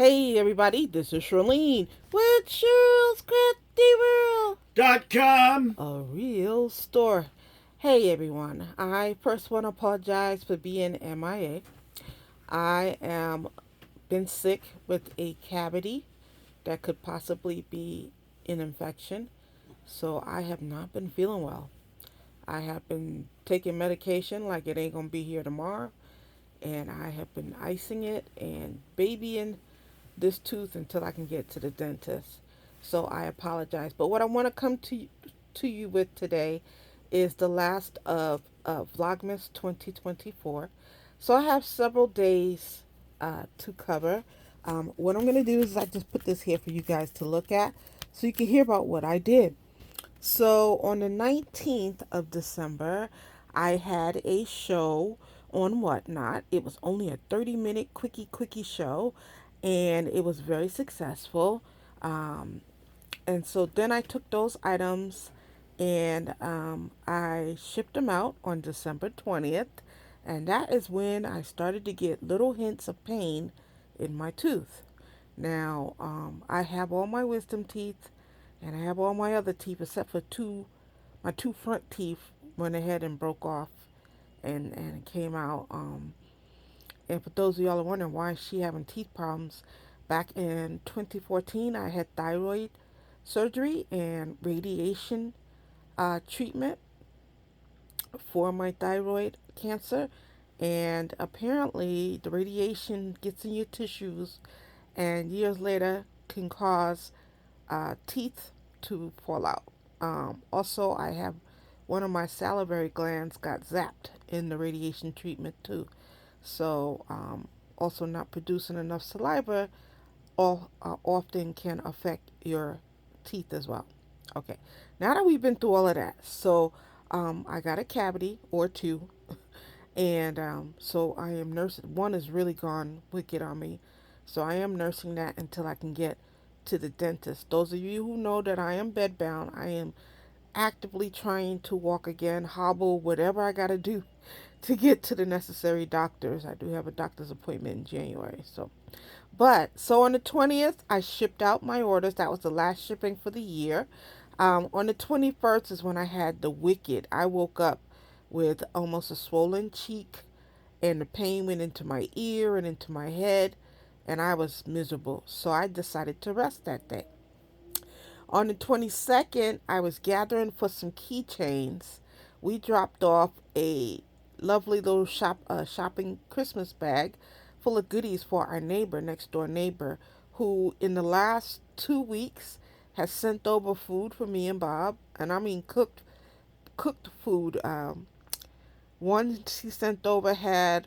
Hey everybody, this is Shirlene with Cheryl's Crafty World, .com. a real store. Hey everyone, I first want to apologize for being MIA. I am been sick with a cavity that could possibly be an infection, so I have not been feeling well. I have been taking medication like it ain't gonna be here tomorrow, and I have been icing it and babying this tooth until I can get to the dentist. So I apologize. But what I want to come to you with today is the last of Vlogmas 2024. So I have several days to cover. What I'm going to do is I just put this here for you guys to look at so you can hear about what I did. So on the 19th of December, I had a show on Whatnot. It was only a 30-minute quickie show, and it was very successful. Um, and so then I took those items and I shipped them out on December 20th. And that is when I started to get little hints of pain in my tooth. Now, I have all my wisdom teeth and I have all my other teeth except for my two front teeth went ahead and broke off and came out. And for those of y'all who are wondering why is she having teeth problems, back in 2014 I had thyroid surgery and radiation treatment for my thyroid cancer. And apparently, the radiation gets in your tissues, and years later can cause teeth to fall out. Also, I have one of my salivary glands got zapped in the radiation treatment too. So, also not producing enough saliva often can affect your teeth as well. Okay, now that we've been through all of that, so I got a cavity or two, and so I am nursing. One is really gone wicked on me, so I am nursing that until I can get to the dentist. Those of you who know that I am bedbound, I am actively trying to walk again, hobble, whatever I got to do to get to the necessary doctors. I do have a doctor's appointment in January, so on the 20th, I shipped out my orders. That was the last shipping for the year. On the 21st is when I had the wicked. I woke up with almost a swollen cheek, and the pain went into my ear and into my head, and I was miserable. So I decided to rest that day. On the 22nd, I was gathering for some keychains. We dropped off a lovely little shopping Christmas bag full of goodies for our neighbor, next door neighbor, who in the last 2 weeks has sent over food for me and Bob, and I mean cooked food. One she sent over had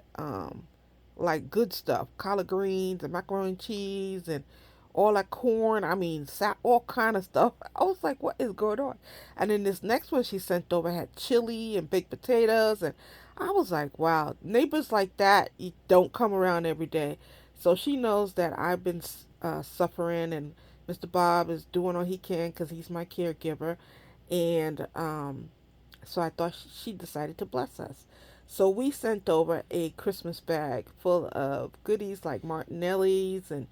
like good stuff, collard greens and macaroni and cheese and all that corn. I mean, all kind of stuff. I was like, what is going on? And then this next one she sent over had chili and baked potatoes, and I was like, wow, neighbors like that you don't come around every day. So she knows that I've been suffering, and Mr. Bob is doing all he can because he's my caregiver, and so I thought she decided to bless us. So we sent over a Christmas bag full of goodies like Martinelli's and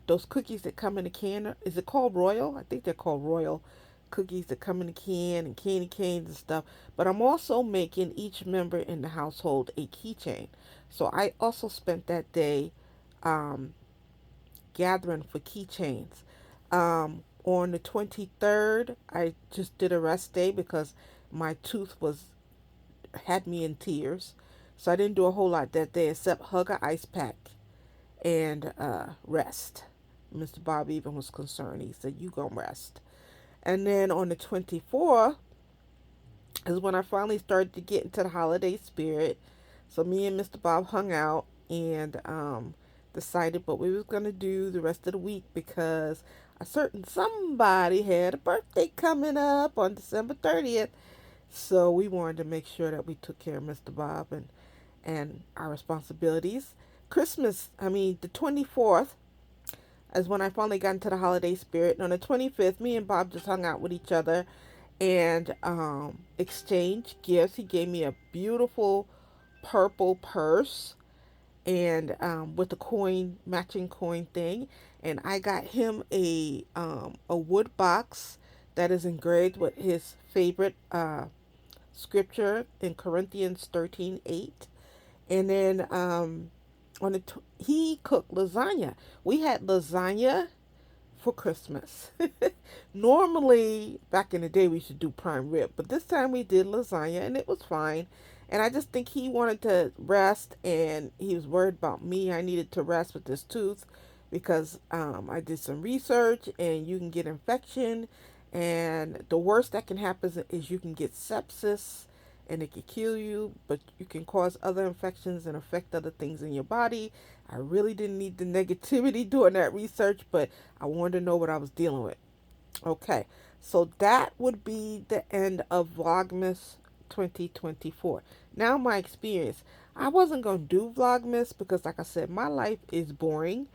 those cookies that come in a can. Is it called Royal? I think they're called Royal cookies that come in a can and candy canes and stuff. But I'm also making each member in the household a keychain. So I also spent that day um, gathering for keychains. On the 23rd, I just did a rest day because my tooth was had me in tears. So I didn't do a whole lot that day except hug an ice pack and rest. Mr. Bob even was concerned. He said, "You gonna rest." And then on the 24th is when I finally started to get into the holiday spirit. So me and Mr. Bob hung out and decided what we was gonna do the rest of the week because a certain somebody had a birthday coming up on December 30th. So we wanted to make sure that we took care of Mr. Bob and our responsibilities. Christmas, I mean, the 24th is when I finally got into the holiday spirit. And on the 25th, me and Bob just hung out with each other and exchanged gifts. He gave me a beautiful purple purse and with the coin matching coin thing, and I got him a wood box that is engraved with his favorite scripture in Corinthians 13:8. And then he cooked lasagna. We had lasagna for Christmas. Normally, back in the day, we should do prime rib, but this time we did lasagna and it was fine. And I just think he wanted to rest and he was worried about me. I needed to rest with this tooth because I did some research and you can get infection. And the worst that can happen is you can get sepsis and it can kill you, but you can cause other infections and affect other things in your body. I really didn't need the negativity doing that research, but I wanted to know what I was dealing with. Okay, so that would be the end of Vlogmas 2024. Now, my experience. I wasn't going to do Vlogmas because, like I said, my life is boring.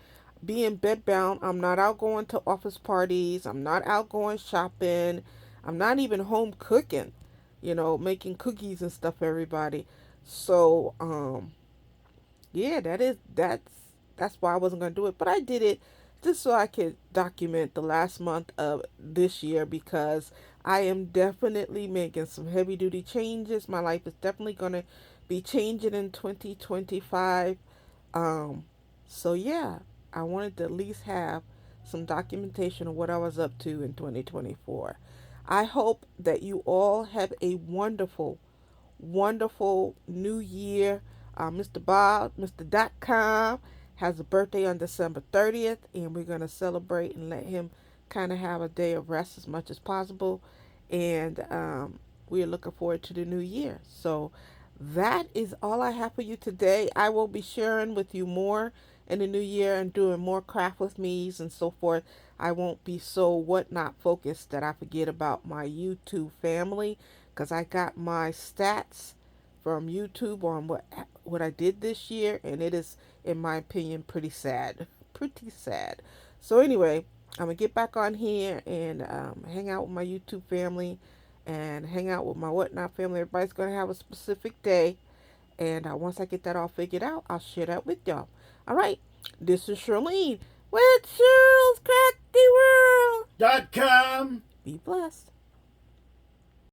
Being bedbound, I'm not out going to office parties, I'm not out going shopping, I'm not even home cooking, making cookies and stuff for everybody. So, yeah, that's why I wasn't gonna do it. But I did it just so I could document the last month of this year because I am definitely making some heavy duty changes. My life is definitely gonna be changing in 2025. Um, so yeah, I wanted to at least have some documentation of what I was up to in 2024. I hope that you all have a wonderful new year. Mr. Bob, Mr. .com, has a birthday on December 30th, and we're going to celebrate and let him kind of have a day of rest as much as possible. And we're looking forward to the new year. So that is all I have for you today. I will be sharing with you more in the new year and doing more craft with me's and so forth. I won't be so whatnot focused that I forget about my YouTube family because I got my stats from YouTube on what I did this year, and it is, in my opinion, pretty sad. Pretty sad. So anyway, I'm gonna get back on here and hang out with my YouTube family and hang out with my whatnot family. Everybody's gonna have a specific day, and once I get that all figured out, I'll share that with y'all. All right, this is Shirlene with Shirl's Cracky World. .com. Be blessed.